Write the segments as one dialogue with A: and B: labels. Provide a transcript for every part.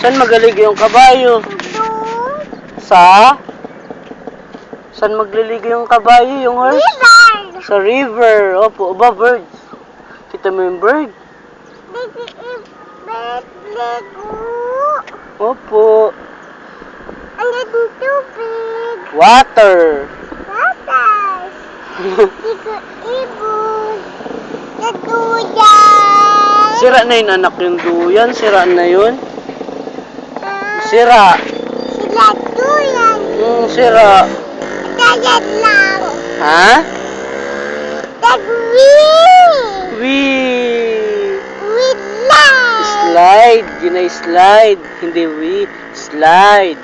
A: Saan magaligo yung kabayo? Sa? Saan magliligo yung kabayo, yung horse?
B: River.
A: Sa river. Opo, aba, birds. Kita mo yung bird?
B: Ligo.
A: Opo.
B: Ang ganda tubig.
A: Water.
B: Gatas. Ibon. Naduyan.
A: Sira na yung anak yung duyan. Sira na yun. Sira.
B: Sila duyan.
A: Sira.
B: Kayat lang.
A: Ha?
B: Tagwi.
A: Wee.
B: lang.
A: Slide. Yun ay slide. Hindi wee. Slide.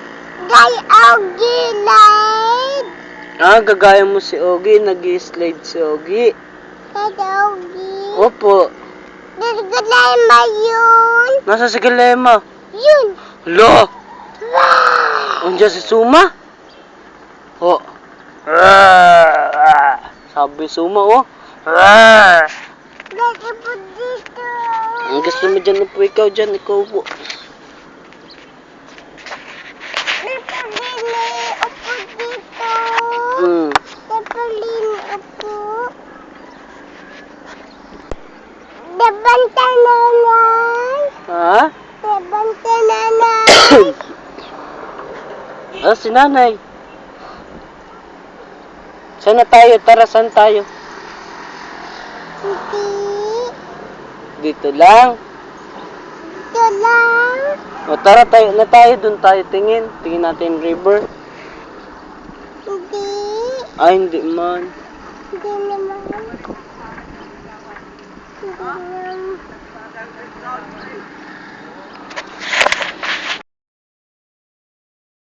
B: Gilide.
A: Gagaya mo si Ogie. Nag-slide si Ogie.
B: Ogie.
A: Opo.
B: Naggalema yun.
A: Nasa si Galema?
B: Yun.
A: Lo!
B: Wow.
A: Andiyan si Suma? Oh. Sabi Suma, oh.
B: Lagi po dito.
A: Ang gusto mo dyan, upo ikaw dyan. Ikaw po.
B: Napalini, upo dito. Napalini, upo. Dabanta nanay.
A: Ha?
B: Dabanta nanay.
A: Si nanay. Saan na tayo? Tara, saan tayo?
B: Hindi.
A: Dito lang.
B: Ito lang.
A: O tara, tayo na tayo. Doon tayo tingin. Tingin natin yung river.
B: Hindi.
A: Ay, hindi man.
B: Hindi naman. Hindi naman.